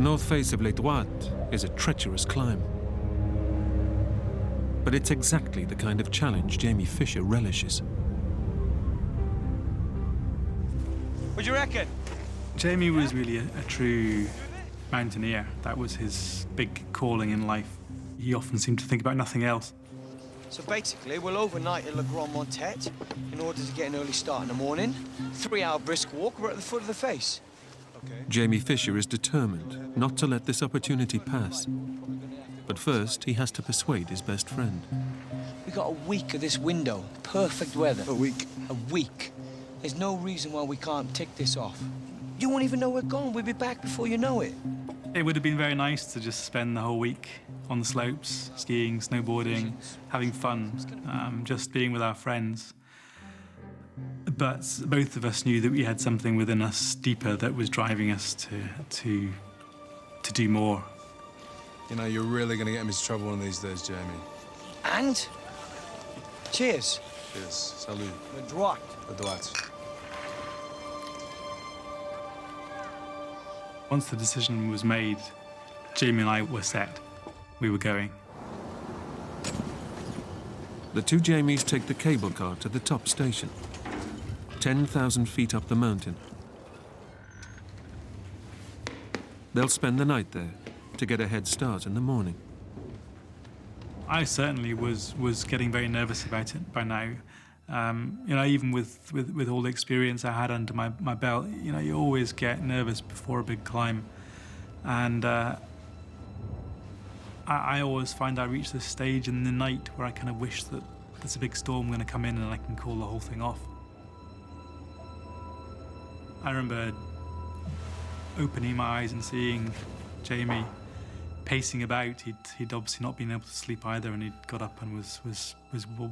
The north face of Les Droites is a treacherous climb. But it's exactly the kind of challenge Jamie Fisher relishes. What do you reckon? Jamie was really a true mountaineer. That was his big calling in life. He often seemed to think about nothing else. So basically, we'll overnight at Le Grand Montet in order to get an early start in the morning. 3-hour brisk walk, we're at the foot of the face. Okay. Jamie Fisher is determined not to let this opportunity pass. But first, he has to persuade his best friend. We got a week of this window. Perfect weather. A week? A week. There's no reason why we can't tick this off. You won't even know we're gone. We'll be back before you know it. It would have been very nice to just spend the whole week on the slopes, skiing, snowboarding, having fun, just being with our friends. But both of us knew that we had something within us deeper that was driving us to do more. You know, you're really going to get him into trouble one of these days, Jamie. And? Cheers. Cheers. Salut. Le droit. Le droit. Once the decision was made, Jamie and I were set. We were going. The two Jamies take the cable car to the top station, 10,000 feet up the mountain. They'll spend the night there to get a head start in the morning. I certainly was getting very nervous about it by now. You know, even with all the experience I had under my belt, you know, you always get nervous before a big climb. And I always find I reach this stage in the night where I kind of wish that there's a big storm going to come in and I can call the whole thing off. I remember opening my eyes and seeing Jamie pacing about. He'd obviously not been able to sleep either, and he'd got up and was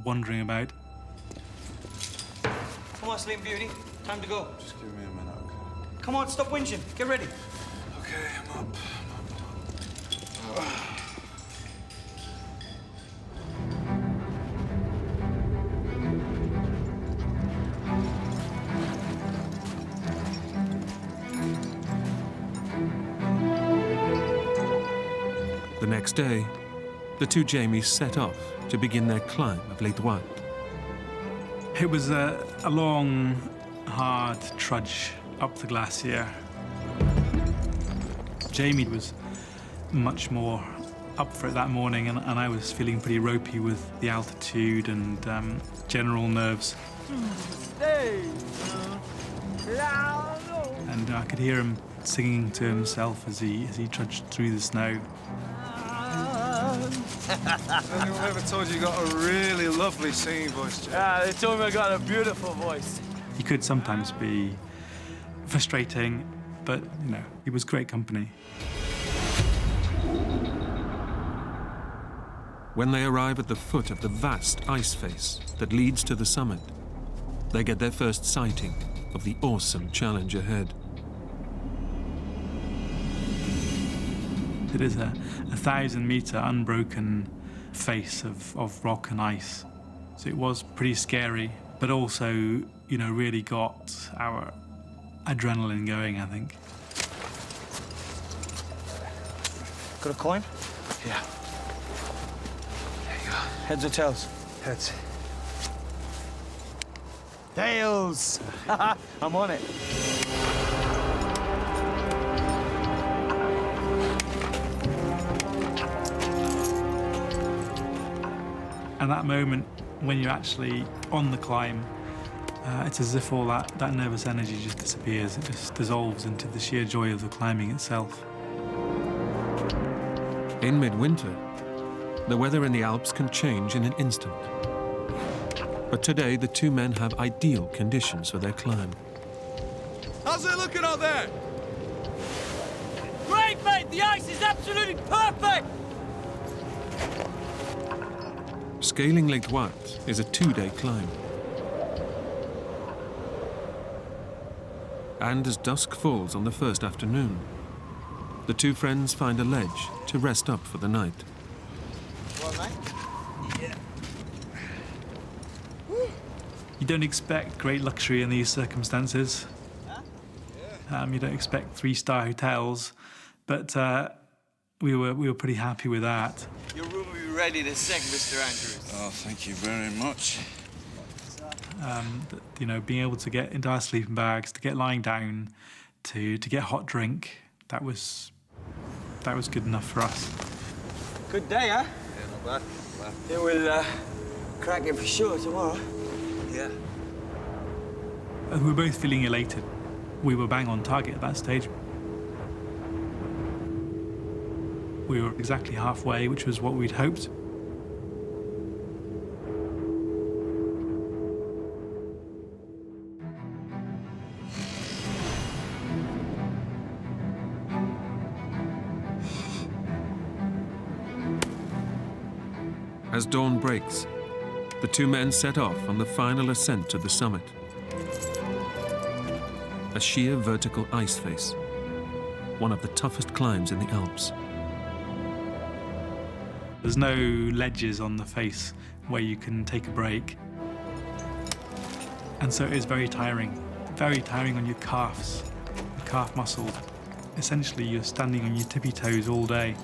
wandering about. Come on, Sleeping Beauty. Time to go. Just give me a minute, okay? Come on, stop whinging. Get ready. Okay, I'm up. The next day, the two Jamies set off to begin their climb of Les Droites. It was a long, hard trudge up the glacier. Jamie was much more up for it that morning, and I was feeling pretty ropey with the altitude and general nerves. And I could hear him singing to himself as he trudged through the snow. Anyone ever told you got a really lovely singing voice, Jamie? Yeah, they told me I got a beautiful voice. He could sometimes be frustrating, but, you know, he was great company. When they arrive at the foot of the vast ice face that leads to the summit, they get their first sighting of the awesome challenge ahead. It is a 1,000-meter unbroken face of rock and ice. So it was pretty scary, but also, you know, really got our adrenaline going, I think. Got a coin? Yeah. There you go. Heads or tails? Heads. Tails! I'm on it. And that moment when you're actually on the climb, it's as if all that nervous energy just disappears. It just dissolves into the sheer joy of the climbing itself. In midwinter, the weather in the Alps can change in an instant. But today, the two men have ideal conditions for their climb. How's it looking out there? Great, mate! The ice is absolutely perfect! Scaling Les Droites is a 2-day climb. And as dusk falls on the first afternoon, the two friends find a ledge to rest up for the night. Well, mate? Yeah. You don't expect great luxury in these circumstances. Huh? You don't expect 3-star hotels, But we were pretty happy with that. Your room will be ready in a sec, Mr. Andrews. Oh, thank you very much. You know, being able to get into our sleeping bags, to get lying down, to get hot drink, that was good enough for us. Good day, huh? Yeah, not bad. Yeah, we'll crack it for sure tomorrow. Yeah. We were both feeling elated. We were bang on target at that stage. We were exactly halfway, which was what we'd hoped. As dawn breaks, the two men set off on the final ascent to the summit. A sheer vertical ice face, one of the toughest climbs in the Alps. There's no ledges on the face where you can take a break. And so it is very tiring on your calves, your calf muscles. Essentially, you're standing on your tippy toes all day.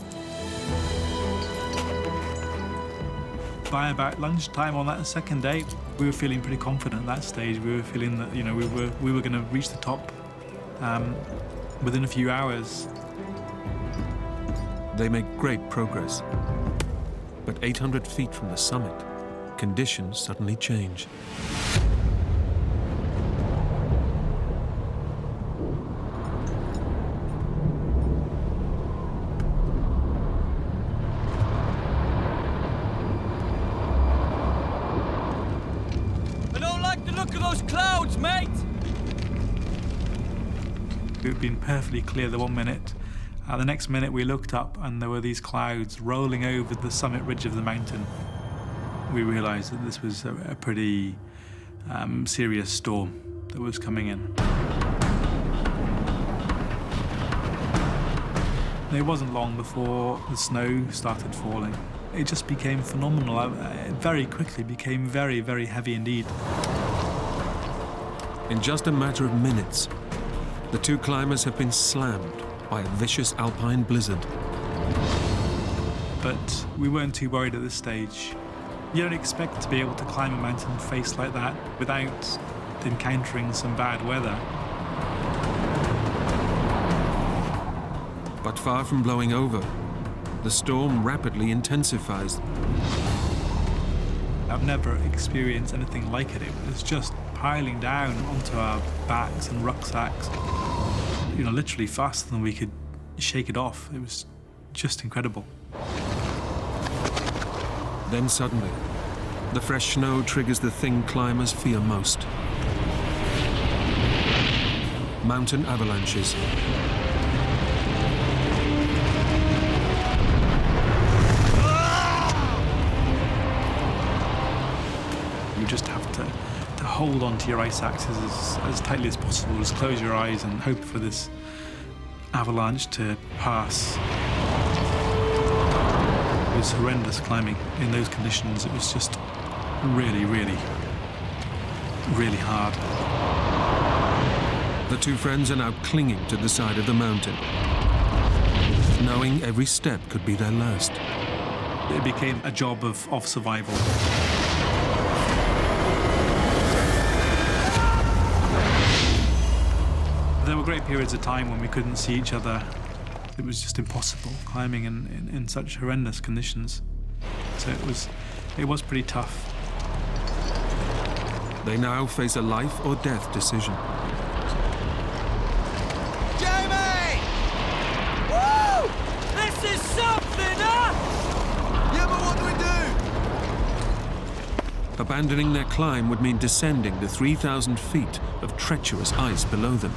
By about lunchtime on that second day, we were feeling pretty confident at that stage. We were feeling that, you know, we were going to reach the top within a few hours. They make great progress. But 800 feet from the summit, conditions suddenly change. I don't like the look of those clouds, mate! We'd been perfectly clear the 1 minute. The next minute we looked up and there were these clouds rolling over the summit ridge of the mountain. We realised that this was a pretty serious storm that was coming in. It wasn't long before the snow started falling. It just became phenomenal. It very quickly became very, very heavy indeed. In just a matter of minutes, the two climbers have been slammed by a vicious alpine blizzard. But we weren't too worried at this stage. You don't expect to be able to climb a mountain face like that without encountering some bad weather. But far from blowing over, the storm rapidly intensifies. I've never experienced anything like it. It was just piling down onto our backs and rucksacks. You know, literally faster than we could shake it off. It was just incredible. Then suddenly, the fresh snow triggers the thing climbers fear most. Mountain avalanches. You just have to hold on to your ice axes as tightly as possible, just close your eyes and hope for this avalanche to pass. It was horrendous climbing in those conditions. It was just really, really, really hard. The two friends are now clinging to the side of the mountain, knowing every step could be their last. It became a job of survival. There were great periods of time when we couldn't see each other. It was just impossible climbing in such horrendous conditions. So it was pretty tough. They now face a life or death decision. Jamie! Woo! This is something, huh? Yeah, but what do we do? Abandoning their climb would mean descending the 3,000 feet of treacherous ice below them.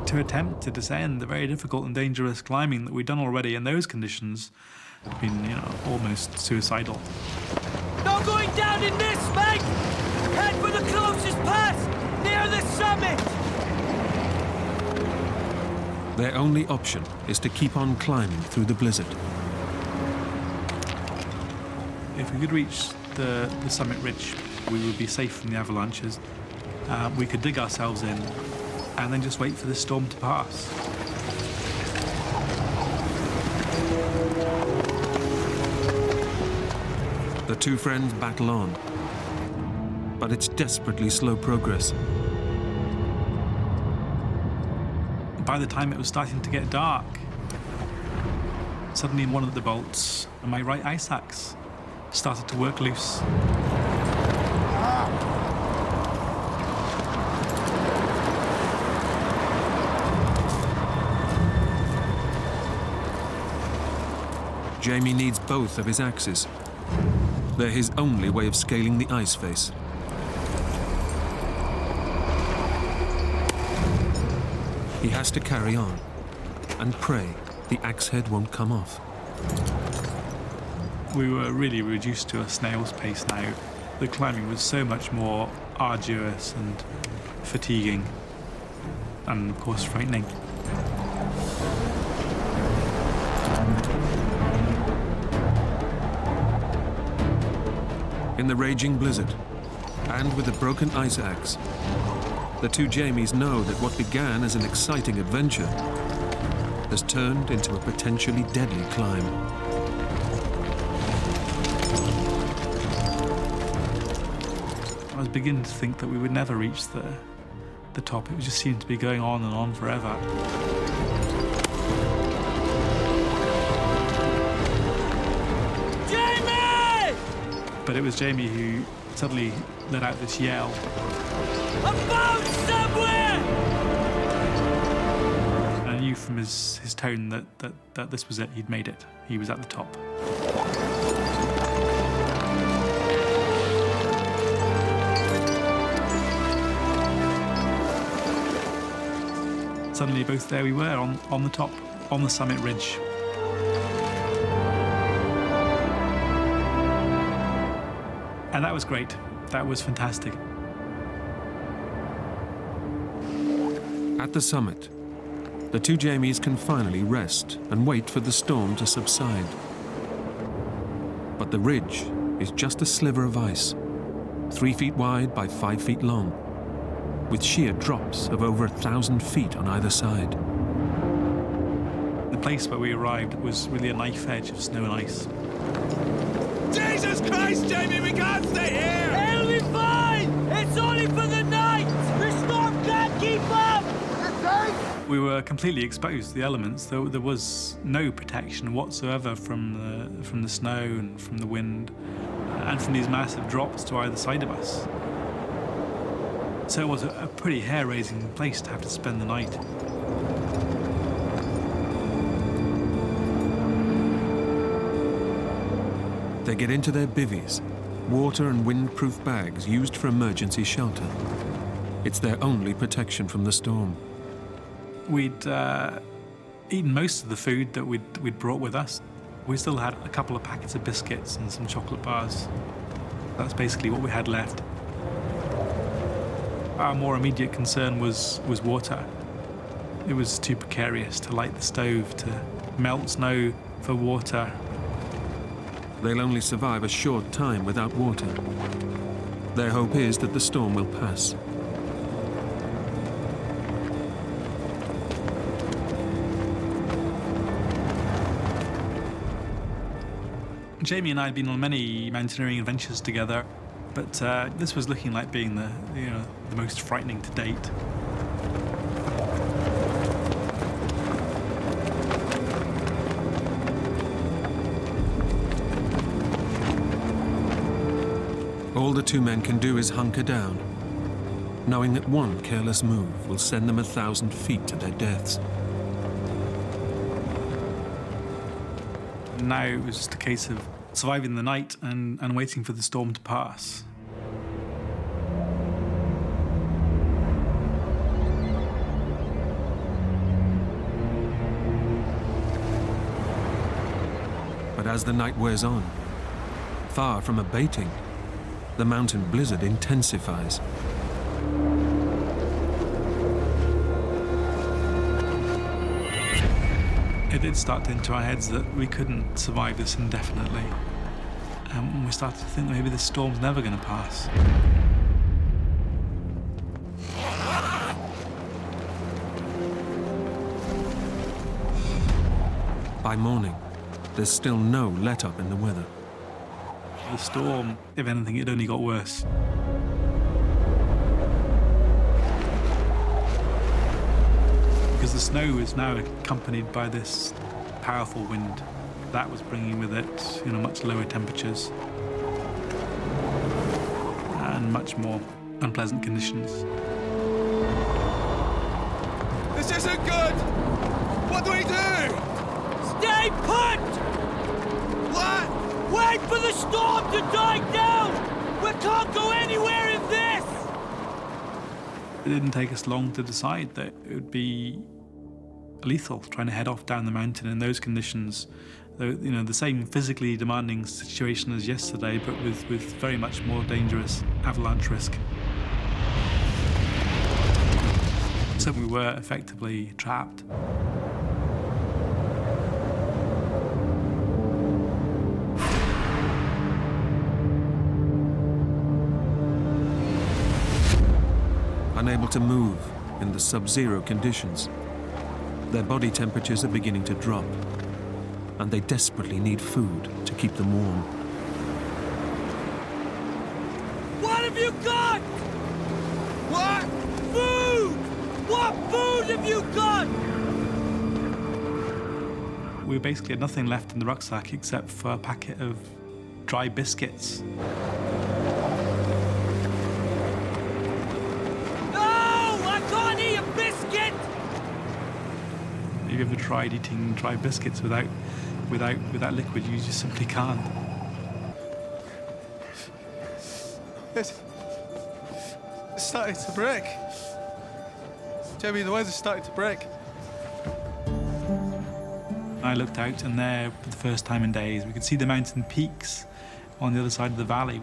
To attempt to descend the very difficult and dangerous climbing that we'd done already in those conditions had been, you know, almost suicidal. Not going down in this, mate! Head for the closest pass, near the summit! Their only option is to keep on climbing through the blizzard. If we could reach the summit ridge, we would be safe from the avalanches. We could dig ourselves in, and then just wait for the storm to pass. The two friends battle on, but it's desperately slow progress. By the time it was starting to get dark, suddenly one of the bolts on my right ice axe started to work loose. Jamie needs both of his axes. They're his only way of scaling the ice face. He has to carry on and pray the axe head won't come off. We were really reduced to a snail's pace now. The climbing was so much more arduous and fatiguing, and of course frightening. In the raging blizzard, and with a broken ice axe, the two Jamies know that what began as an exciting adventure has turned into a potentially deadly climb. I was beginning to think that we would never reach the top. It just seemed to be going on and on forever. Jamie! But it was Jamie who suddenly let out this yell. I found somewhere! And I knew from his tone that this was it. He'd made it. He was at the top. Suddenly, both there we were on the top, on the summit ridge. And that was great. That was fantastic. At the summit, the two Jamies can finally rest and wait for the storm to subside. But the ridge is just a sliver of ice, 3 feet wide by 5 feet long, with sheer drops of over 1,000 feet on either side. The place where we arrived was really a knife edge of snow and ice. Jesus Christ, Jamie, we can't stay here! It'll be fine! It's only for the night! The storm can't keep up! We were completely exposed to the elements. There was no protection whatsoever from the snow and from the wind and from these massive drops to either side of us. So it was a pretty hair-raising place to have to spend the night. They get into their bivvies, water and wind-proof bags used for emergency shelter. It's their only protection from the storm. We'd eaten most of the food that we'd brought with us. We still had a couple of packets of biscuits and some chocolate bars. That's basically what we had left. Our more immediate concern was water. It was too precarious to light the stove, to melt snow for water. They'll only survive a short time without water. Their hope is that the storm will pass. Jamie and I had been on many mountaineering adventures together, but this was looking like being the most frightening to date. All the two men can do is hunker down, knowing that one careless move will send them 1,000 feet to their deaths. Now it was just a case of surviving the night and waiting for the storm to pass. But as the night wears on, far from abating, the mountain blizzard intensifies. It did start into our heads that we couldn't survive this indefinitely. And we started to think that maybe this storm's never going to pass. By morning, there's still no let-up in the weather. The storm, if anything, it only got worse. Because the snow is now accompanied by this powerful wind. That was bringing with it, much lower temperatures and much more unpleasant conditions. This isn't good! What do we do? Stay put! What? Wait for the storm to die down! We can't go anywhere in this! It didn't take us long to decide that it would be lethal trying to head off down the mountain in those conditions. The same physically demanding situation as yesterday, but with very much more dangerous avalanche risk. So we were effectively trapped. Unable to move in the sub-zero conditions, their body temperatures are beginning to drop, and they desperately need food to keep them warm. What have you got? What? Food! What food have you got? We basically had nothing left in the rucksack except for a packet of dry biscuits. No! I can't eat a biscuit! Have you ever tried eating dry biscuits without liquid? You just simply can't. It's starting to break. Jamie, the weather's starting to break. I looked out, and there, for the first time in days, we could see the mountain peaks on the other side of the valley.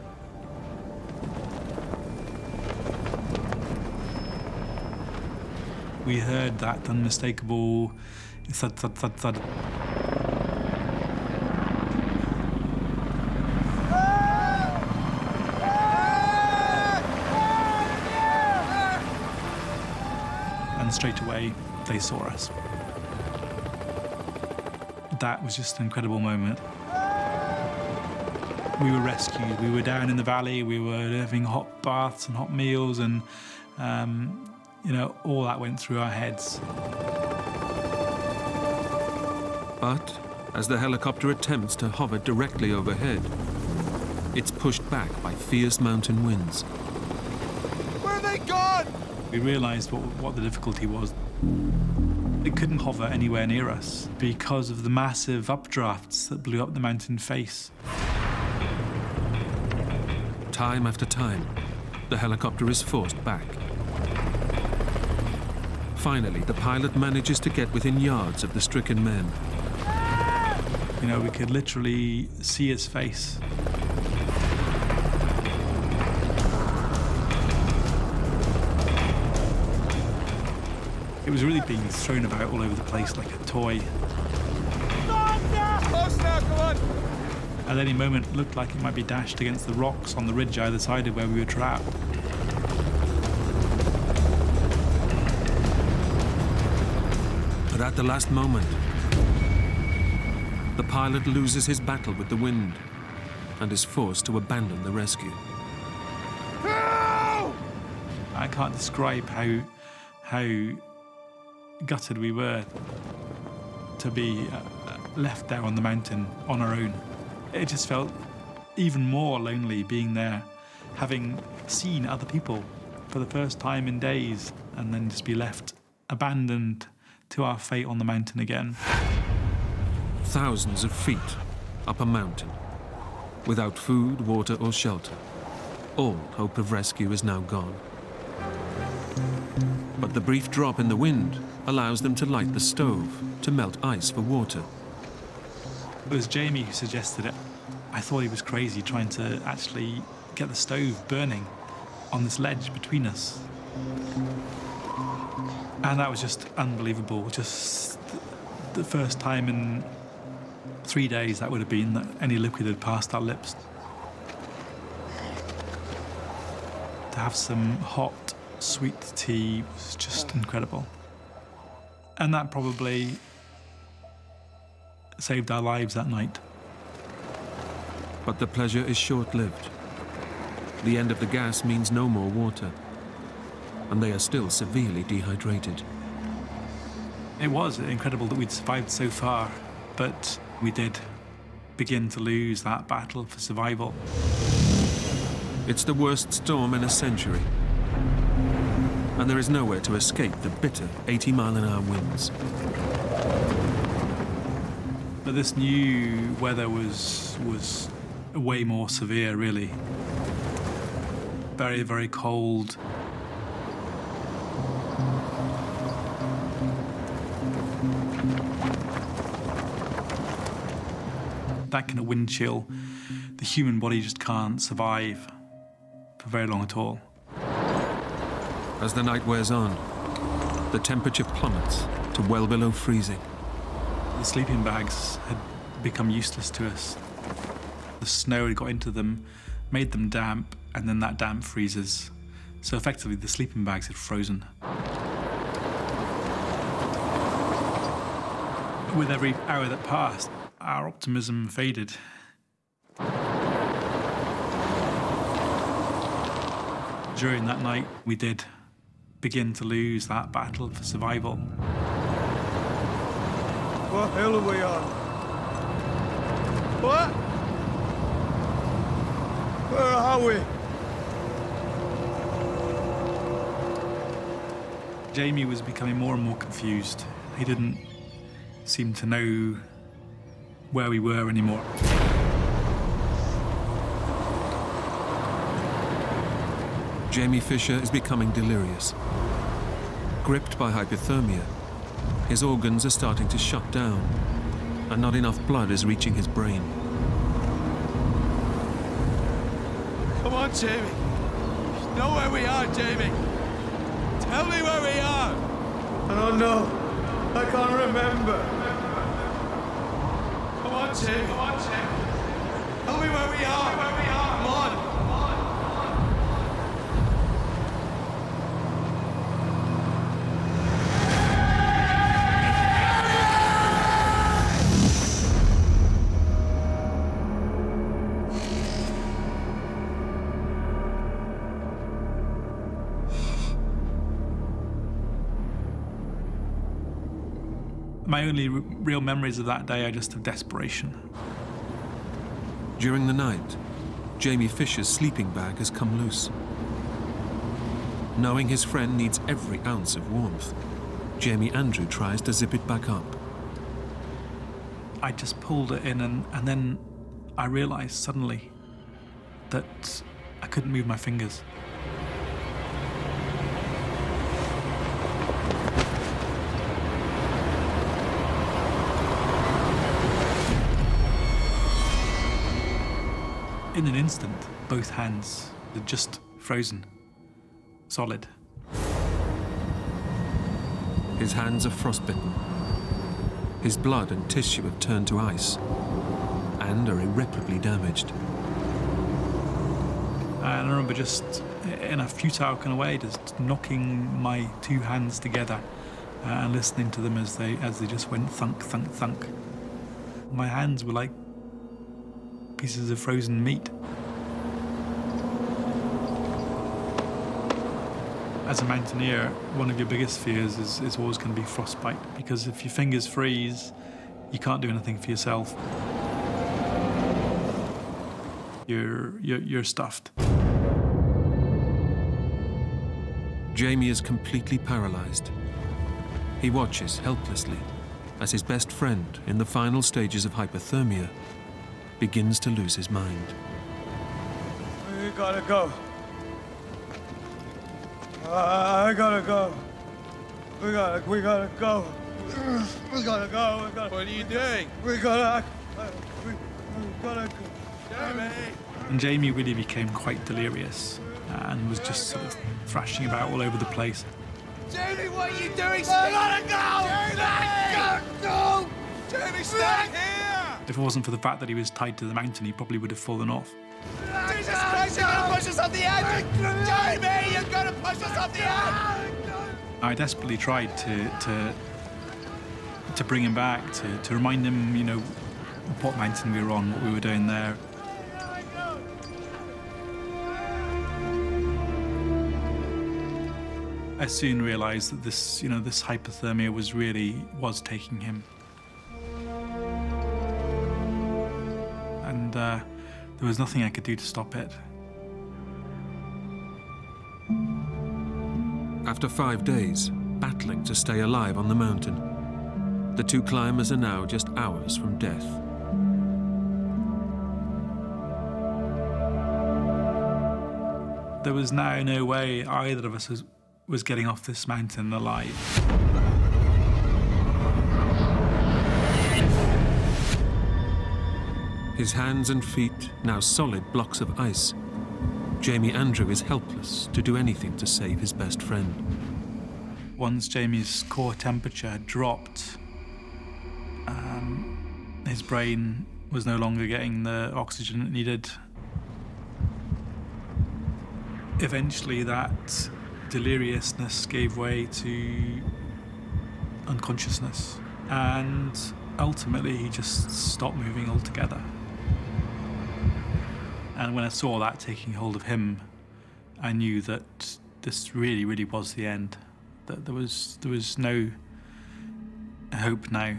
We heard that unmistakable thud, thud, thud, thud. And straight away, they saw us. That was just an incredible moment. We were rescued. We were down in the valley. We were having hot baths and hot meals, and all that went through our heads. But as the helicopter attempts to hover directly overhead, it's pushed back by fierce mountain winds. Where are they gone? We realised what the difficulty was. It couldn't hover anywhere near us because of the massive updrafts that blew up the mountain face. Time after time, the helicopter is forced back. Finally, the pilot manages to get within yards of the stricken men. We could literally see his face. It was really being thrown about all over the place like a toy. Close now, come on! At any moment, it looked like it might be dashed against the rocks on the ridge either side of where we were trapped. But at the last moment, the pilot loses his battle with the wind and is forced to abandon the rescue. I can't describe how gutted we were to be left there on the mountain on our own. It just felt even more lonely being there, having seen other people for the first time in days, and then just be left abandoned to our fate on the mountain again. Thousands of feet up a mountain, without food, water, or shelter. All hope of rescue is now gone. But the brief drop in the wind allows them to light the stove to melt ice for water. It was Jamie who suggested it. I thought he was crazy trying to actually get the stove burning on this ledge between us. And that was just unbelievable. Just the first time in 3 days that would have been that any liquid had passed our lips. To have some hot, sweet tea was just incredible. And that probably saved our lives that night. But the pleasure is short-lived. The end of the gas means no more water, and they are still severely dehydrated. It was incredible that we'd survived so far, but we did begin to lose that battle for survival. It's the worst storm in a century, and there is nowhere to escape the bitter 80-mile-an-hour winds. But this new weather was way more severe, really. Very, very cold. That kind of wind chill, the human body just can't survive for very long at all. As the night wears on, the temperature plummets to well below freezing. The sleeping bags had become useless to us. The snow had got into them, made them damp, and then that damp freezes. So effectively, the sleeping bags had frozen. With every hour that passed, our optimism faded. During that night, we did begin to lose that battle for survival. What hill are we on? What? Where are we? Jamie was becoming more and more confused. He didn't seem to know where we were anymore. Jamie Fisher is becoming delirious. Gripped by hypothermia, his organs are starting to shut down, and not enough blood is reaching his brain. Come on, Jamie. You know where we are, Jamie. Tell me where we are. I don't know. I can't remember. Come on, Jamie. Come on, Jamie. Tell me where we are. Where we are. Come on. My only real memories of that day are just of desperation. During the night, Jamie Fisher's sleeping bag has come loose. Knowing his friend needs every ounce of warmth, Jamie Andrew tries to zip it back up. I just pulled it in, and then I realized suddenly that I couldn't move my fingers. In an instant, both hands had just frozen, solid. His hands are frostbitten. His blood and tissue have turned to ice and are irreparably damaged. And I remember just, in a futile kind of way, just knocking my two hands together and listening to them as they just went thunk, thunk, thunk. My hands were like pieces of frozen meat. As a mountaineer, one of your biggest fears is always going to be frostbite, because if your fingers freeze, you can't do anything for yourself. You're stuffed. Jamie is completely paralyzed. He watches helplessly as his best friend, in the final stages of hypothermia, begins to lose his mind. We gotta go. I gotta go. We gotta go. We gotta go. What are you doing? We gotta go. Jamie! And Jamie really became quite delirious and was just sort of thrashing about all over the place. Jamie, what are you doing? I gotta go! Jamie! Jamie, stay here! If it wasn't for the fact that he was tied to the mountain, he probably would have fallen off. Jesus Christ, you're gonna push us off the edge! Jamie, you're gonna push us off the edge! I desperately tried to to bring him back, to remind him, you know, what mountain we were on, what we were doing there. I soon realised that this, you know, this hypothermia was taking him. And there was nothing I could do to stop it. After 5 days, battling to stay alive on the mountain, the two climbers are now just hours from death. There was now no way either of us was getting off this mountain alive. His hands and feet now solid blocks of ice. Jamie Andrew is helpless to do anything to save his best friend. Once Jamie's core temperature had dropped, his brain was no longer getting the oxygen it needed. Eventually, that deliriousness gave way to unconsciousness, and ultimately he just stopped moving altogether. And when I saw that taking hold of him, I knew that this really, really was the end. That there was no hope now.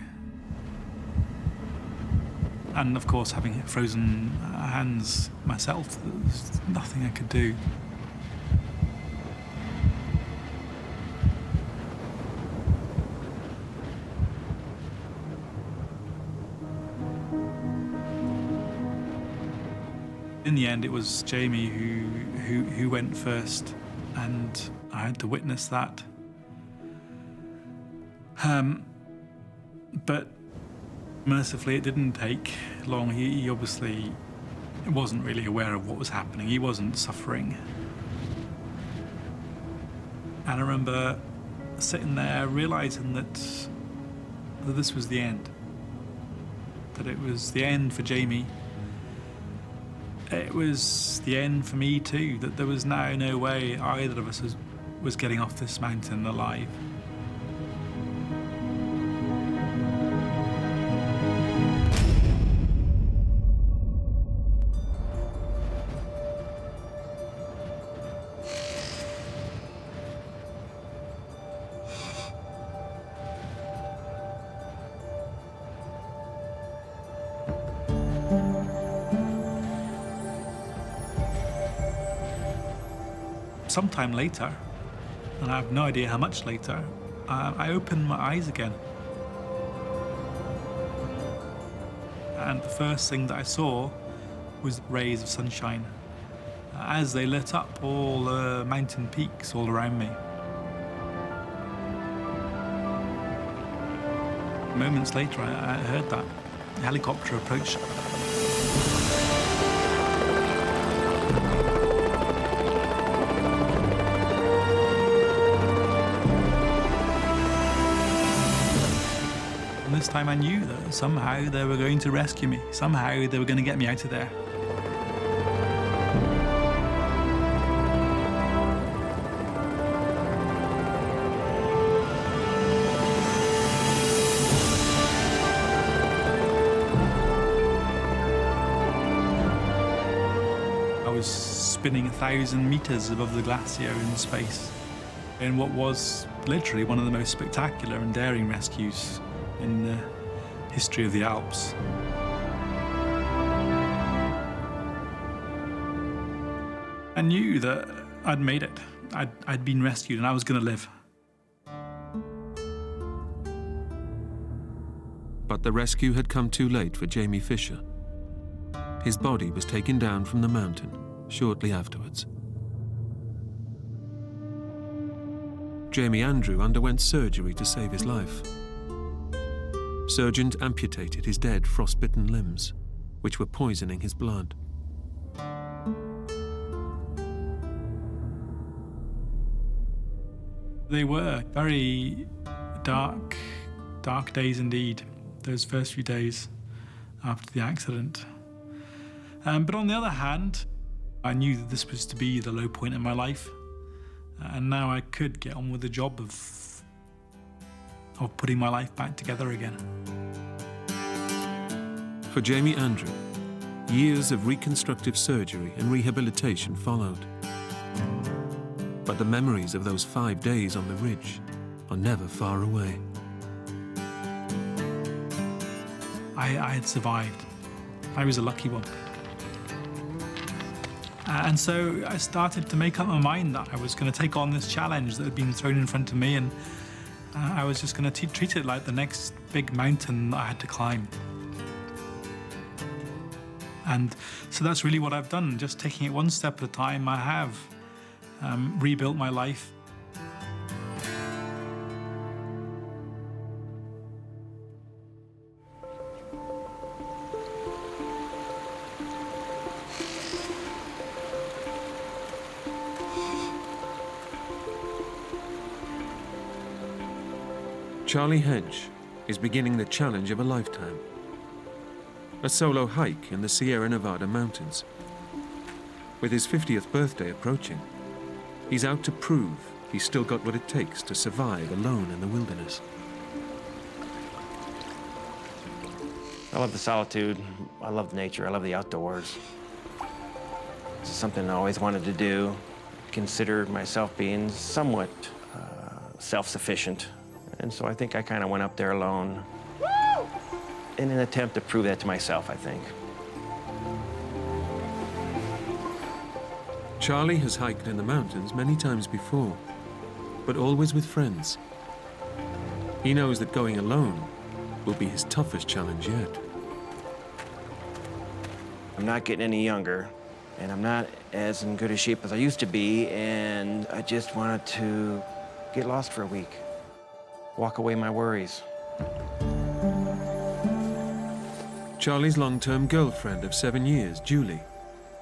And of course, having frozen hands myself, there was nothing I could do. In the end, it was Jamie who went first, and I had to witness that. But mercifully, it didn't take long. He obviously wasn't really aware of what was happening. He wasn't suffering. And I remember sitting there realizing that this was the end. That it was the end for Jamie. It was the end for me too, that there was now no way either of us was getting off this mountain alive. Sometime later, and I have no idea how much later, I opened my eyes again. And the first thing that I saw was rays of sunshine as they lit up all the mountain peaks all around me. Moments later, I heard that helicopter approach. This time I knew that somehow they were going to rescue me. Somehow they were going to get me out of there. I was spinning 1,000 meters above the glacier in space in what was literally one of the most spectacular and daring rescues in the history of the Alps. I knew that I'd made it. I'd been rescued and I was going to live. But the rescue had come too late for Jamie Fisher. His body was taken down from the mountain shortly afterwards. Jamie Andrew underwent surgery to save his life. Surgeons amputated his dead, frostbitten limbs, which were poisoning his blood. They were very dark days indeed, those first few days after the accident. But on the other hand, I knew that this was to be the low point in my life, and now I could get on with the job of of putting my life back together again. For Jamie Andrew, years of reconstructive surgery and rehabilitation followed. But the memories of those 5 days on the ridge are never far away. I had survived. I was a lucky one. And so I started to make up my mind that I was going to take on this challenge that had been thrown in front of me, and I was just going to treat it like the next big mountain that I had to climb. And so that's really what I've done, just taking it one step at a time. I have rebuilt my life. Charlie Hedge is beginning the challenge of a lifetime. A solo hike in the Sierra Nevada mountains. With his 50th birthday approaching, he's out to prove he's still got what it takes to survive alone in the wilderness. I love the solitude, I love nature, I love the outdoors. It's something I always wanted to do. Considered myself being somewhat self-sufficient. And so I think I kind of went up there alone in an attempt to prove that to myself, I think. Charlie has hiked in the mountains many times before, but always with friends. He knows that going alone will be his toughest challenge yet. I'm not getting any younger, and I'm not as in good a shape as I used to be, and I just wanted to get lost for a week. Walk away my worries. Charlie's long-term girlfriend of 7 years, Julie,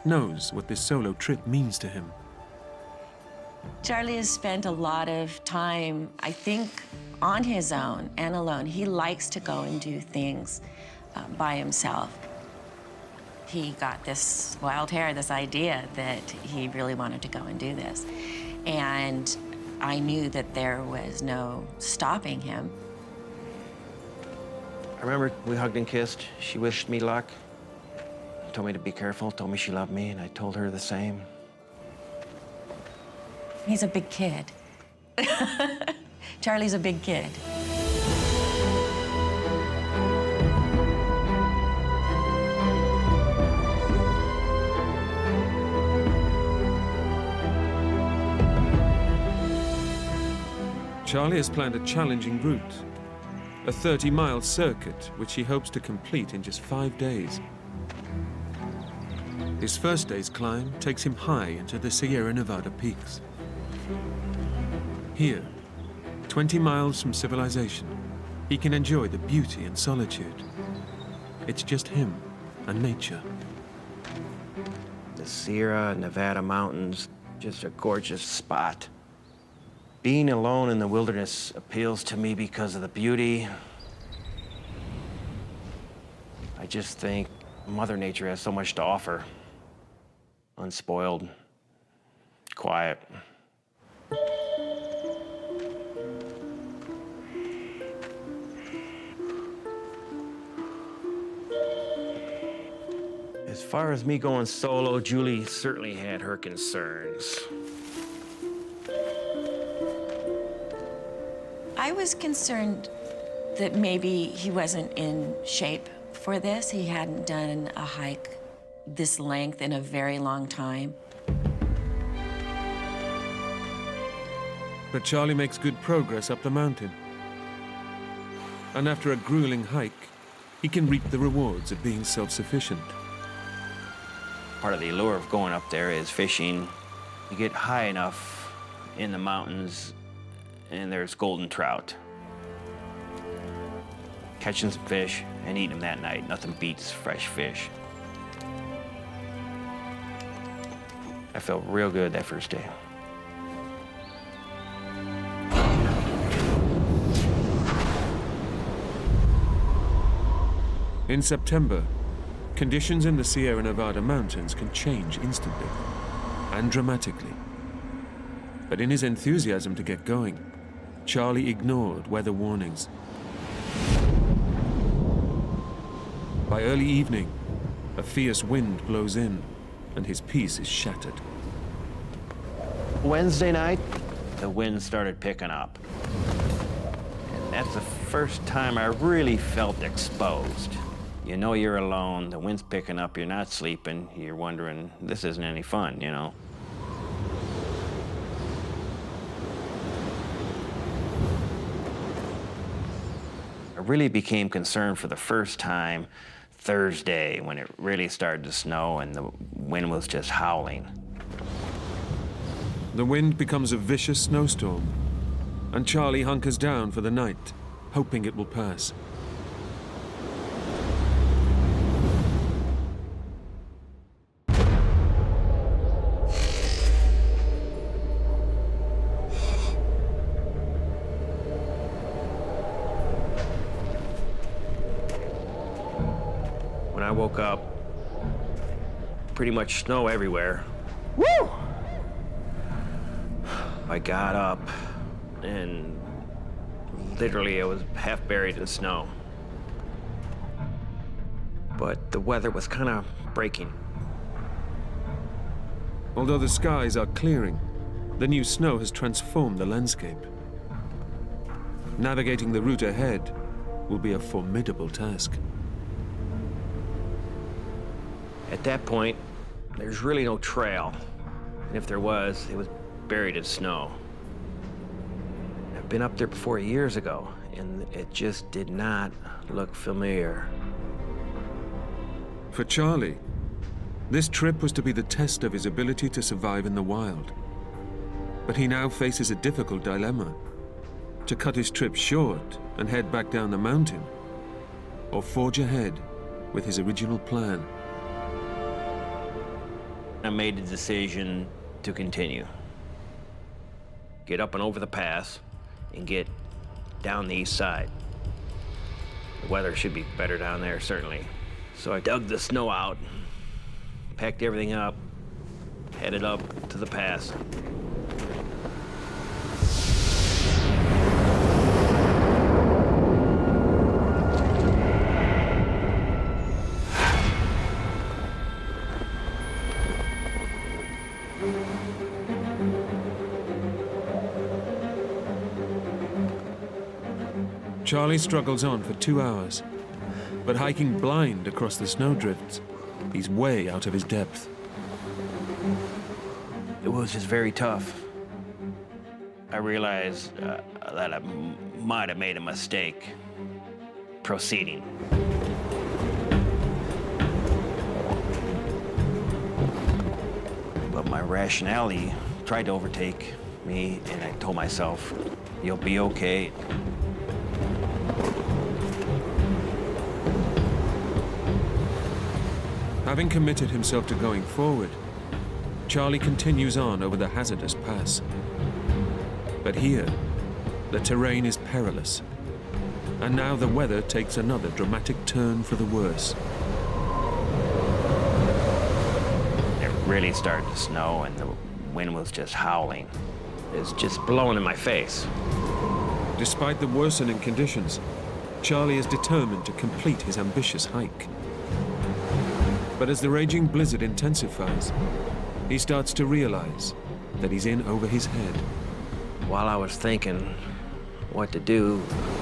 knows what this solo trip means to him. Charlie has spent a lot of time, I think, on his own and alone. He likes to go and do things by himself. He got this wild hair, this idea that he really wanted to go and do this. And I knew that there was no stopping him. I remember we hugged and kissed. She wished me luck, told me to be careful, told me she loved me, and I told her the same. He's a big kid. Charlie's a big kid. Charlie has planned a challenging route, a 30-mile circuit which he hopes to complete in just 5 days. His first day's climb takes him high into the Sierra Nevada peaks. Here, 20 miles from civilization, he can enjoy the beauty and solitude. It's just him and nature. The Sierra Nevada mountains, just a gorgeous spot. Being alone in the wilderness appeals to me because of the beauty. I just think Mother Nature has so much to offer. Unspoiled, quiet. As far as me going solo, Julie certainly had her concerns. I was concerned that maybe he wasn't in shape for this. He hadn't done a hike this length in a very long time. But Charlie makes good progress up the mountain. And after a grueling hike, he can reap the rewards of being self-sufficient. Part of the allure of going up there is fishing. You get high enough in the mountains and there's golden trout. Catching some fish and eating them that night. Nothing beats fresh fish. I felt real good that first day. In September, conditions in the Sierra Nevada mountains can change instantly and dramatically. But in his enthusiasm to get going, Charlie ignored weather warnings. By early evening, a fierce wind blows in, and his peace is shattered. Wednesday night, the wind started picking up. And that's the first time I really felt exposed. You know you're alone, the wind's picking up, you're not sleeping, you're wondering, this isn't any fun, you know? I really became concerned for the first time Thursday when it really started to snow and the wind was just howling. The wind becomes a vicious snowstorm, and Charlie hunkers down for the night, hoping it will pass. When I woke up, pretty much snow everywhere. Woo! I got up and literally I was half buried in snow. But the weather was kind of breaking. Although the skies are clearing, the new snow has transformed the landscape. Navigating the route ahead will be a formidable task. At that point, there's really no trail. And if there was, it was buried in snow. I've been up there before years ago, and it just did not look familiar. For Charlie, this trip was to be the test of his ability to survive in the wild. But he now faces a difficult dilemma: to cut his trip short and head back down the mountain, or forge ahead with his original plan. I made the decision to continue. Get up and over the pass and get down the east side. The weather should be better down there, certainly. So I dug the snow out, packed everything up, headed up to the pass. Charlie struggles on for 2 hours, but hiking blind across the snowdrifts, he's way out of his depth. It was just very tough. I realized that I might have made a mistake proceeding. But my rationality tried to overtake me, and I told myself, you'll be okay. Having committed himself to going forward, Charlie continues on over the hazardous pass. But here, the terrain is perilous, and now the weather takes another dramatic turn for the worse. It really started to snow, and the wind was just howling. It was just blowing in my face. Despite the worsening conditions, Charlie is determined to complete his ambitious hike. But as the raging blizzard intensifies, he starts to realize that he's in over his head. While I was thinking what to do,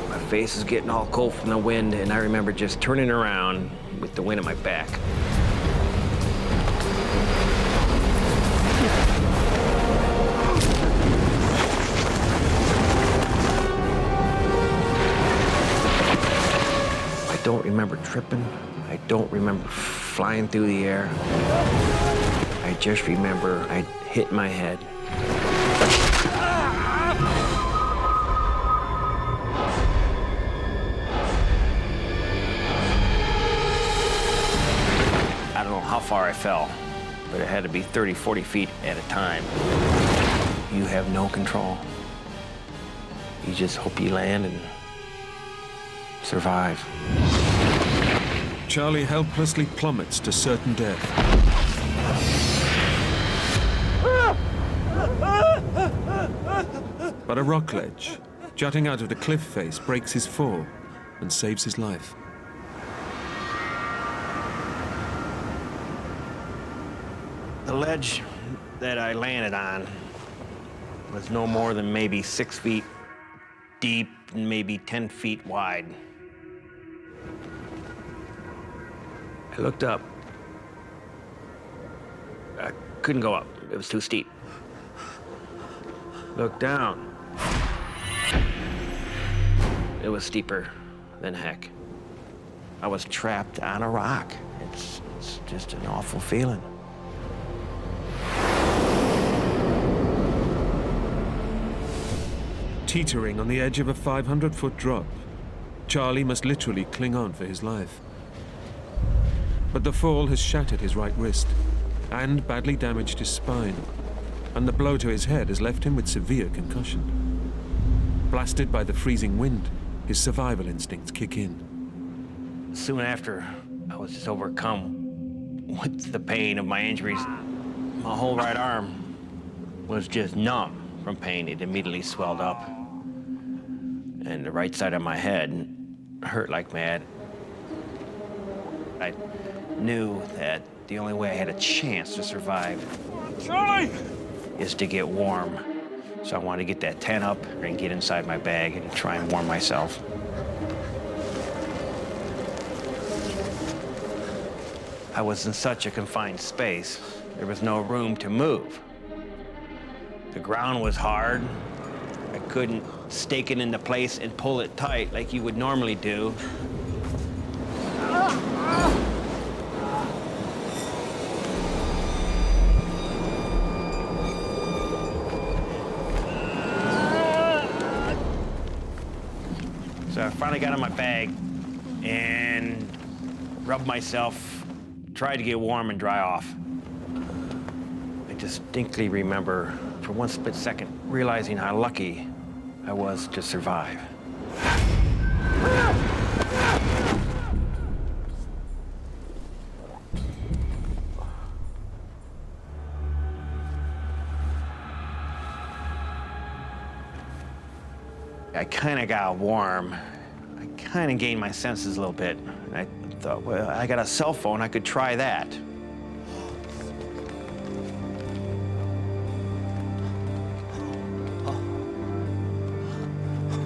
my face is getting all cold from the wind, and I remember just turning around with the wind at my back. I don't remember tripping. I don't remember flying through the air. I just remember I hit my head. I don't know how far I fell, but it had to be 30, 40 feet at a time. You have no control. You just hope you land and survive. Charlie helplessly plummets to certain death. But a rock ledge, jutting out of the cliff face, breaks his fall and saves his life. The ledge that I landed on was no more than maybe 6 feet deep and maybe 10 feet wide. I looked up. I couldn't go up. It was too steep. Looked down. It was steeper than heck. I was trapped on a rock. It's just an awful feeling. Teetering on the edge of a 500-foot drop, Charlie must literally cling on for his life. But the fall has shattered his right wrist and badly damaged his spine, and the blow to his head has left him with severe concussion. Blasted by the freezing wind, his survival instincts kick in. Soon after, I was just overcome with the pain of my injuries. My whole right arm was just numb from pain. It immediately swelled up. And the right side of my head hurt like mad. I knew that the only way I had a chance to survive is to get warm. So I wanted to get that tent up and get inside my bag and try and warm myself. I was in such a confined space, there was no room to move. The ground was hard. I couldn't stake it into place and pull it tight like you would normally do. So I finally got on my bag and rubbed myself, tried to get warm and dry off. I distinctly remember, for one split second, realizing how lucky I was to survive. I kind of got warm. I kind of gained my senses a little bit. And I thought, well, I got a cell phone, I could try that.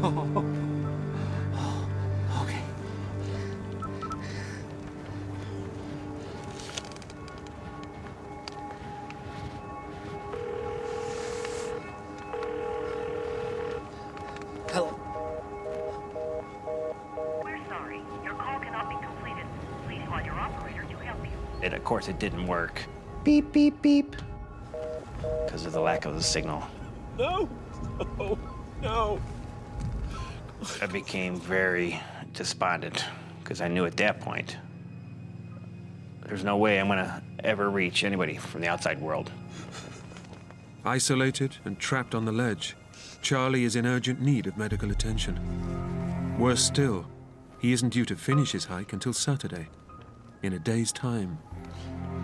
Okay. Hello. We're sorry. Your call cannot be completed. Please call your operator to help you. And of course, it didn't work. Beep, beep, beep. Because of the lack of the signal. No! Oh, no! I became very despondent because I knew at that point there's no way I'm gonna ever reach anybody from the outside world. Isolated and trapped on the ledge, Charlie is in urgent need of medical attention. Worse still, he isn't due to finish his hike until Saturday, in a day's time.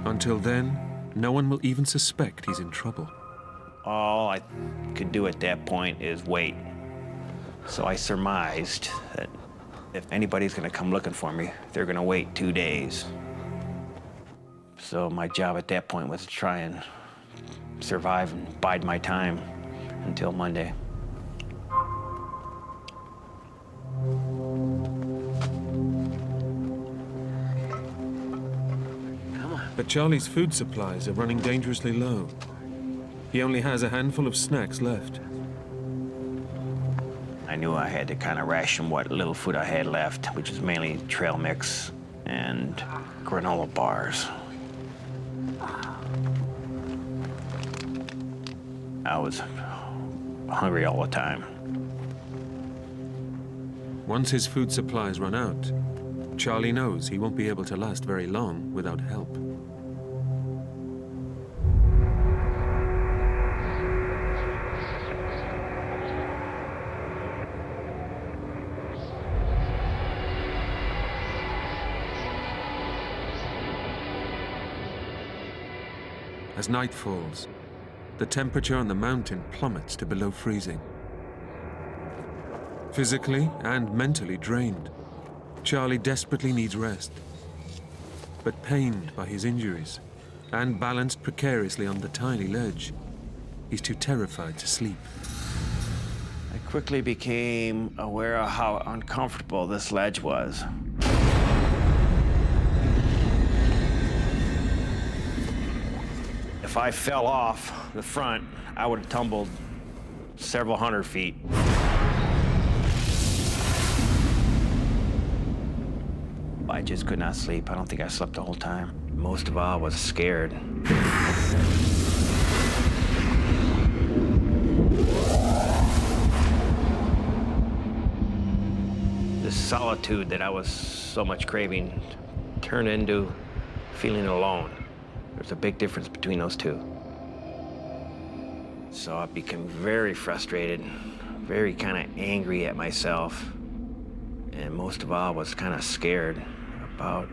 Until then, no one will even suspect he's in trouble. All I could do at that point is wait. So I surmised that if anybody's gonna come looking for me, they're gonna wait 2 days. So my job at that point was to try and survive and bide my time until Monday. But Charlie's food supplies are running dangerously low. He only has a handful of snacks left. I knew I had to kind of ration what little food I had left, which is mainly trail mix and granola bars. I was hungry all the time. Once his food supplies run out, Charlie knows he won't be able to last very long without help. As night falls, the temperature on the mountain plummets to below freezing. Physically and mentally drained, Charlie desperately needs rest. But pained by his injuries and balanced precariously on the tiny ledge, he's too terrified to sleep. I quickly became aware of how uncomfortable this ledge was. If I fell off the front, I would have tumbled several hundred feet. I just could not sleep. I don't think I slept the whole time. Most of all, I was scared. This solitude that I was so much craving turned into feeling alone. There's a big difference between those two. So I became very frustrated, very kind of angry at myself. And most of all, I was kind of scared about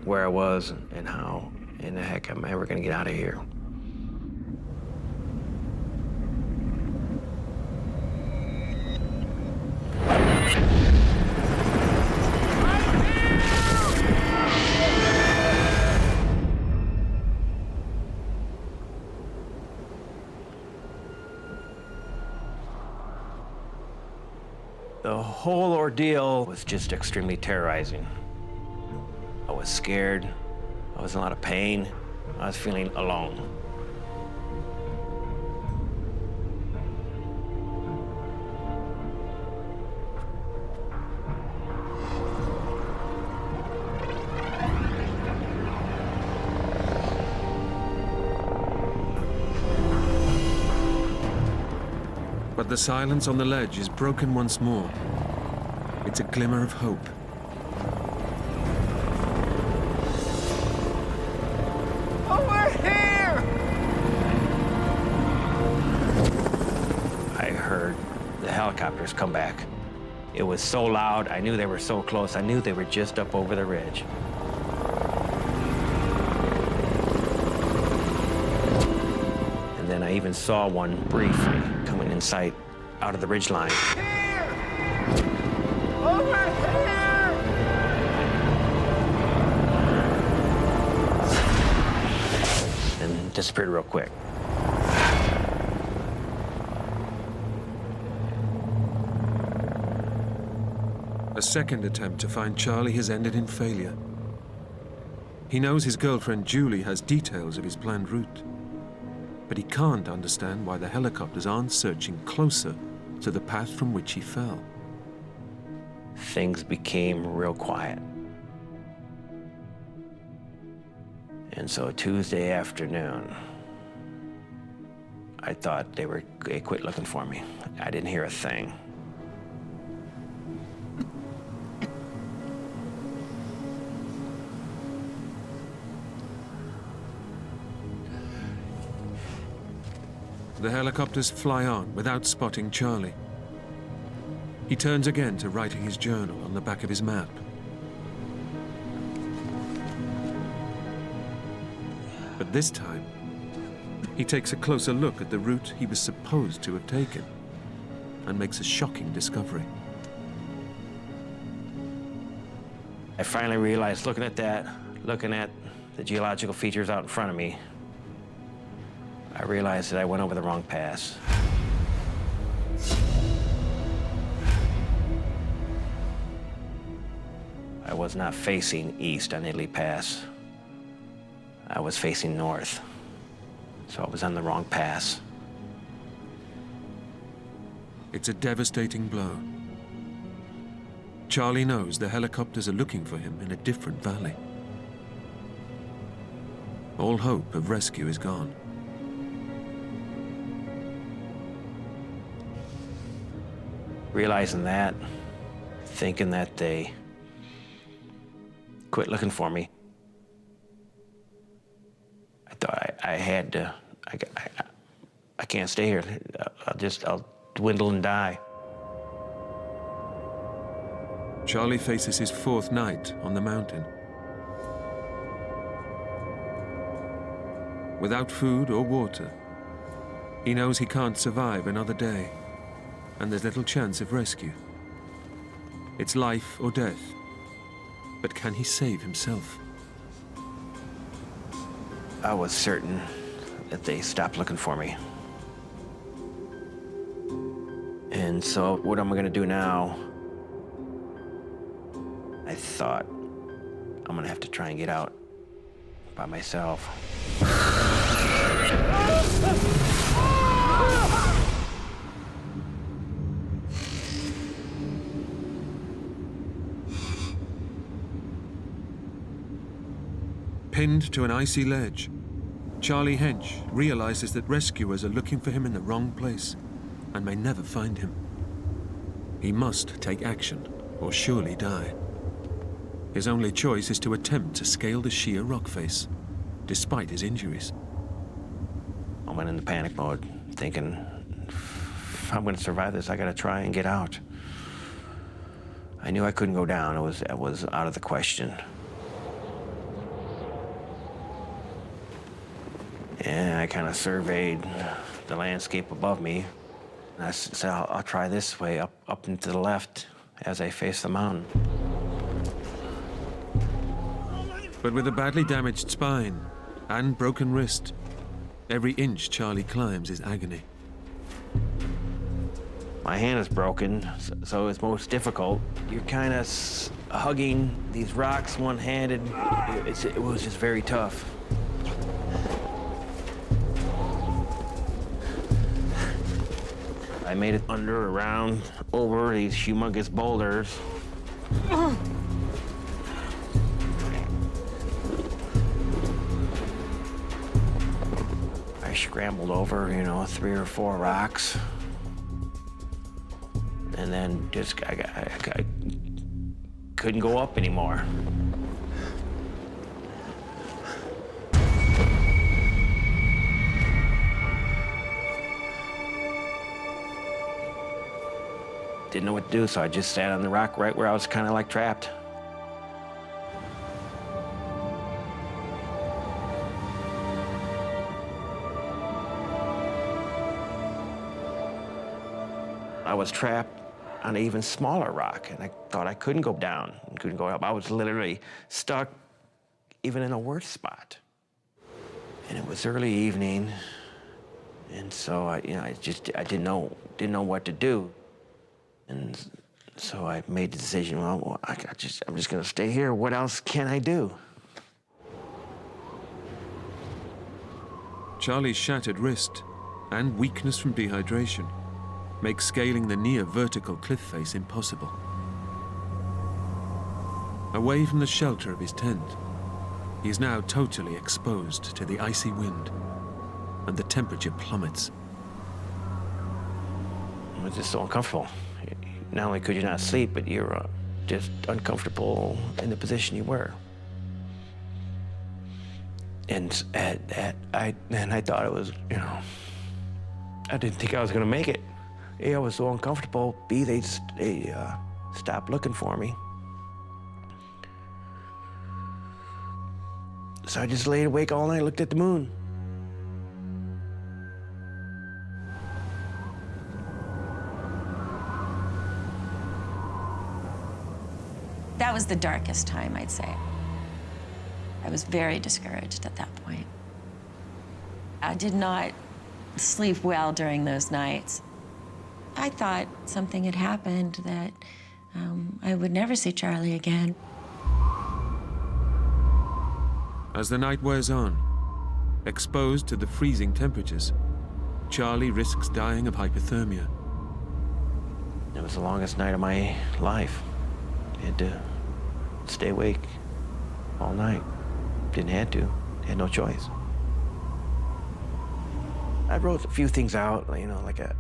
where I was and how in the heck am I ever gonna get out of here. The whole ordeal was just extremely terrorizing. I was scared, I was in a lot of pain, I was feeling alone. But the silence on the ledge is broken once more. It's a glimmer of hope. Over here! I heard the helicopters come back. It was so loud, I knew they were so close. I knew they were just up over the ridge. And then I even saw one briefly coming in sight out of the ridge line. Here! Over here! And disappeared real quick. A second attempt to find Charlie has ended in failure. He knows his girlfriend Julie has details of his planned route, but he can't understand why the helicopters aren't searching closer to the path from which he fell. Things became real quiet. And so Tuesday afternoon, I thought they quit looking for me. I didn't hear a thing. The helicopters fly on without spotting Charlie. He turns again to writing his journal on the back of his map. But this time, he takes a closer look at the route he was supposed to have taken and makes a shocking discovery. I finally realized, looking at that, looking at the geological features out in front of me, I realized that I went over the wrong pass. I was not facing east on Italy Pass. I was facing north. So I was on the wrong pass. It's a devastating blow. Charlie knows the helicopters are looking for him in a different valley. All hope of rescue is gone. Realizing that, thinking that they quit looking for me, I thought I had to, I can't stay here. I'll dwindle and die. Charlie faces his fourth night on the mountain. Without food or water, he knows he can't survive another day, and there's little chance of rescue. It's life or death. But can he save himself? I was certain that they stopped looking for me. And so what am I gonna do now? I thought I'm gonna have to try and get out by myself. Pinned to an icy ledge, Charlie Hench realizes that rescuers are looking for him in the wrong place and may never find him. He must take action or surely die. His only choice is to attempt to scale the sheer rock face, despite his injuries. I went into panic mode, thinking, if I'm gonna survive this, I gotta try and get out. I knew I couldn't go down. It was out of the question. And I kind of surveyed the landscape above me. And I said, I'll try this way, up and to the left, as I face the mountain. But with a badly damaged spine and broken wrist, every inch Charlie climbs is agony. My hand is broken, so it's most difficult. You're kind of hugging these rocks one-handed. It was just very tough. I made it under, around, over these humongous boulders. I scrambled over, 3 or 4 rocks. And then just, I couldn't go up anymore. Didn't know what to do, so I just sat on the rock right where I was kind of like trapped. I was trapped on an even smaller rock, and I thought I couldn't go down and couldn't go up. I was literally stuck even in a worse spot. And it was early evening, and so I didn't know what to do. And so I made the decision, well, I'm just gonna stay here. What else can I do? Charlie's shattered wrist and weakness from dehydration make scaling the near vertical cliff face impossible. Away from the shelter of his tent, he is now totally exposed to the icy wind, and the temperature plummets. It was just so uncomfortable. Not only could you not sleep, but you're just uncomfortable in the position you were. And I thought it was, I didn't think I was gonna make it. A, I was so uncomfortable. B, they stopped looking for me. So I just laid awake all night, looked at the moon. That was the darkest time, I'd say. I was very discouraged at that point. I did not sleep well during those nights. I thought something had happened, that I would never see Charlie again. As the night wears on, exposed to the freezing temperatures, Charlie risks dying of hypothermia. It was the longest night of my life. I had to stay awake all night. Didn't have to, had no choice. I wrote a few things out, like a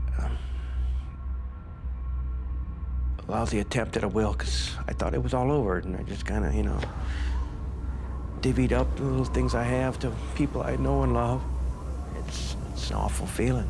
lousy attempt at a will, because I thought it was all over, and I just kind of, divvied up the little things I have to people I know and love. It's an awful feeling.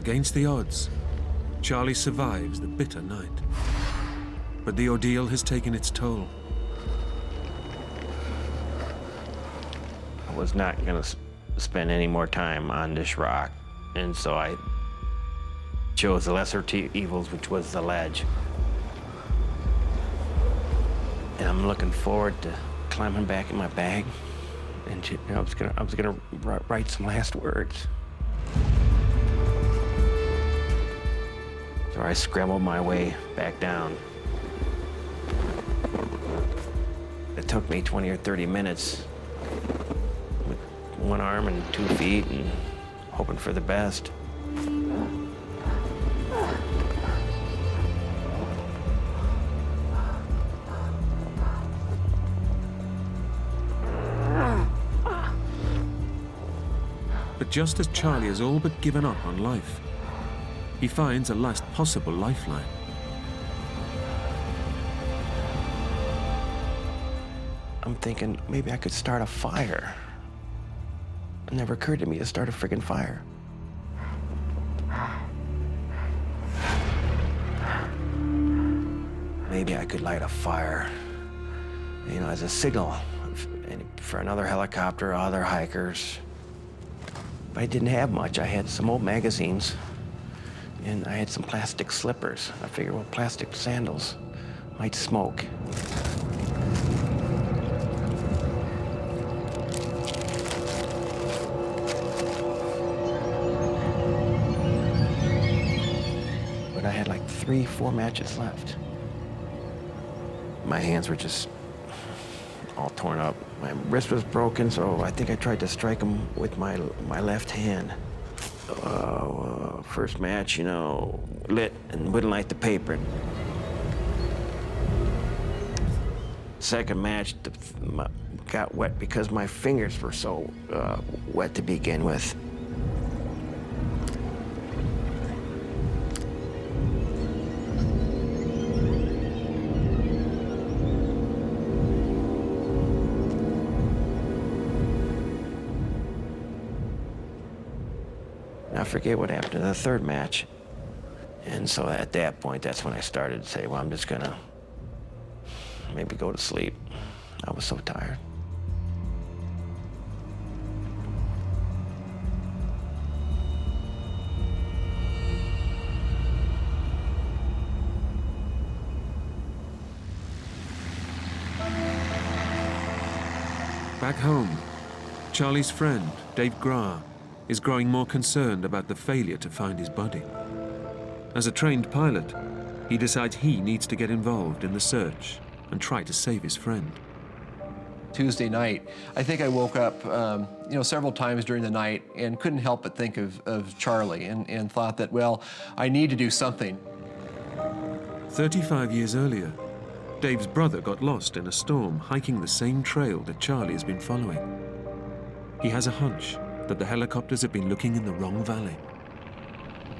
Against the odds, Charlie survives the bitter night. But the ordeal has taken its toll. I was not going to spend any more time on this rock, and so I chose the lesser evils, which was the ledge. And I'm looking forward to climbing back in my bag, and I was gonna write some last words. So I scrambled my way back down. It took me 20 or 30 minutes with one arm and 2 feet and hoping for the best. But just as Charlie has all but given up on life, he finds a last possible lifeline. I'm thinking maybe I could start a fire. It never occurred to me to start a friggin' fire. Maybe I could light a fire, you know, as a signal for another helicopter or other hikers. But I didn't have much. I had some old magazines, and I had some plastic slippers. I figured, well, plastic sandals might smoke. But I had like 3, 4 matches left. My hands were just all torn up. My wrist was broken, so I think I tried to strike him with my left hand. First match, you know, lit and wouldn't light the paper. Second match got wet because my fingers were so wet to begin with. I forget what happened in the third match. And so at that point, that's when I started to say, well, I'm just gonna maybe go to sleep. I was so tired. Back home, Charlie's friend, Dave Gra, is growing more concerned about the failure to find his body. As a trained pilot, he decides he needs to get involved in the search and try to save his friend. Tuesday night, I think I woke up several times during the night and couldn't help but think of Charlie and thought that, well, I need to do something. 35 years earlier, Dave's brother got lost in a storm hiking the same trail that Charlie has been following. He has a hunch that the helicopters have been looking in the wrong valley.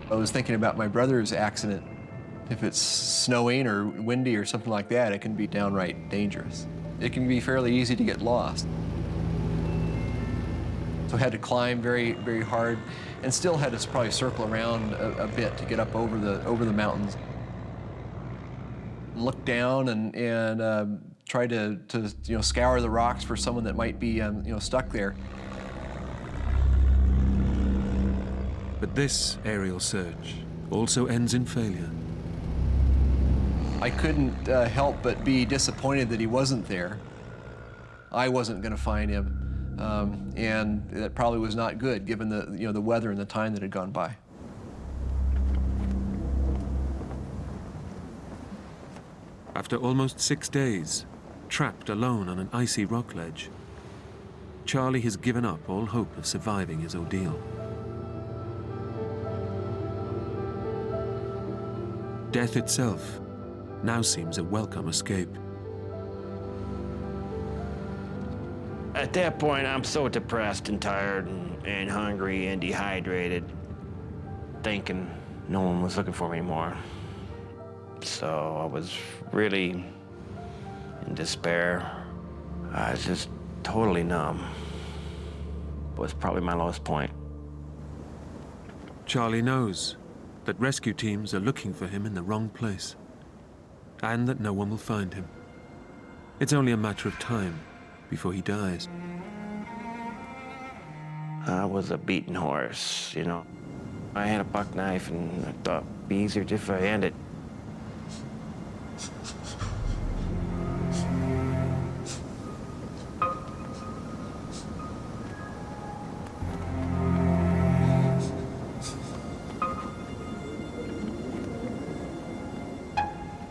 I was thinking about my brother's accident. If it's snowing or windy or something like that, it can be downright dangerous. It can be fairly easy to get lost. So I had to climb very, very hard and still had to probably circle around a bit to get up over the mountains. Look down and try to scour the rocks for someone that might be stuck there. But this aerial search also ends in failure. I couldn't help but be disappointed that he wasn't there. I wasn't going to find him, and that probably was not good given the weather and the time that had gone by. After almost 6 days, trapped alone on an icy rock ledge, Charlie has given up all hope of surviving his ordeal. Death itself now seems a welcome escape. At that point, I'm so depressed and tired and hungry and dehydrated, thinking no one was looking for me anymore. So I was really in despair. I was just totally numb. It was probably my lowest point. Charlie knows that rescue teams are looking for him in the wrong place, and that no one will find him. It's only a matter of time before he dies. I was a beaten horse, you know. I had a buck knife, and I thought it'd be easier if I ended.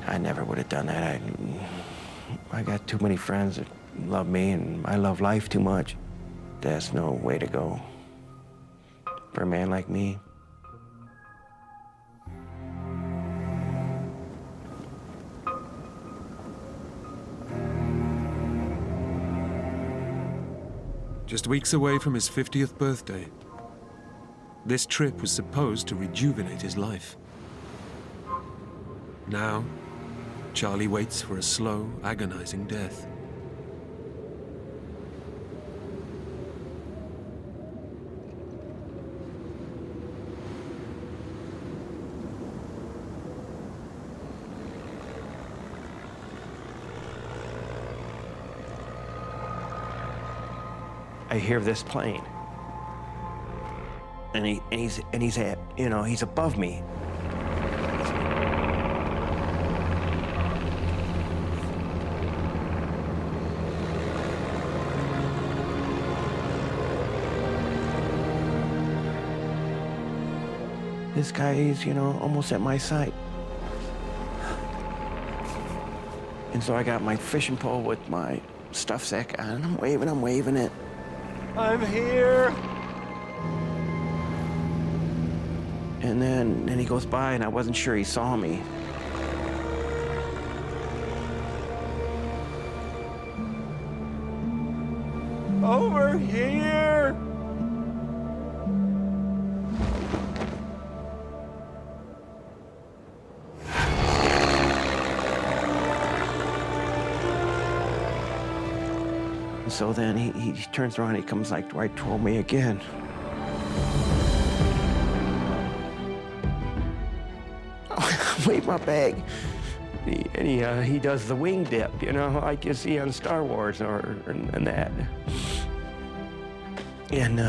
I never would have done that. I got too many friends that love me, and I love life too much. That's no way to go for a man like me. Just weeks away from his 50th birthday, this trip was supposed to rejuvenate his life. Now, Charlie waits for a slow, agonizing death. I hear this plane, and he's at, you know, he's above me. This guy is, you know, almost at my sight. And so I got my fishing pole with my stuff sack on, and I'm waving it. I'm here. And then he goes by, and I wasn't sure he saw me. Over here. So then he turns around, he comes like right toward me again. Wave my bag. He does the wing dip, you know, like you see on Star Wars and that. And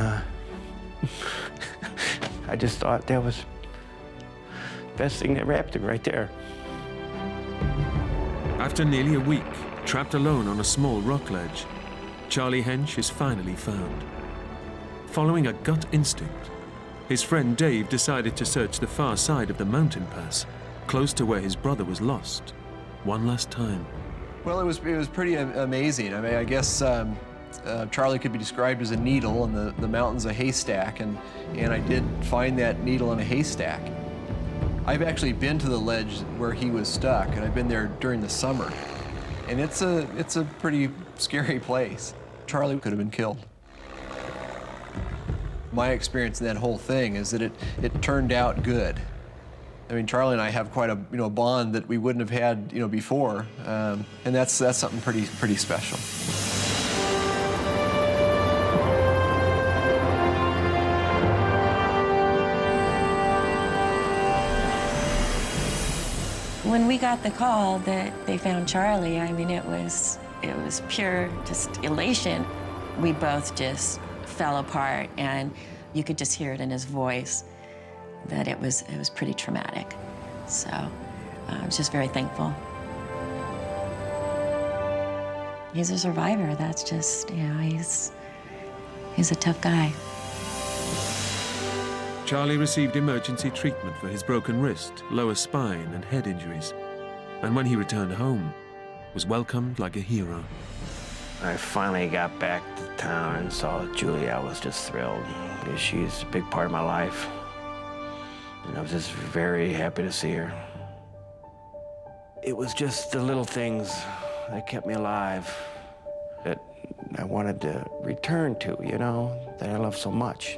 I just thought that was the best thing that happened right there. After nearly a week, trapped alone on a small rock ledge, Charlie Hench is finally found. Following a gut instinct, his friend Dave decided to search the far side of the mountain pass, close to where his brother was lost, one last time. Well, it was pretty amazing. I mean, I guess Charlie could be described as a needle and the mountain's a haystack, and I did find that needle in a haystack. I've actually been to the ledge where he was stuck, and I've been there during the summer. And it's a pretty scary place. Charlie could have been killed. My experience in that whole thing is that it turned out good. I mean, Charlie and I have quite a bond that we wouldn't have had before, and that's something pretty special. When we got the call that they found Charlie, I mean, it was pure just elation. We both just fell apart, and you could just hear it in his voice that it was pretty traumatic. So I was just very thankful. He's a survivor. That's just, he's a tough guy. Charlie received emergency treatment for his broken wrist, lower spine, and head injuries. And when he returned home, was welcomed like a hero. I finally got back to town and saw Julie. I was just thrilled. She's a big part of my life. And I was just very happy to see her. It was just the little things that kept me alive that I wanted to return to, that I love so much.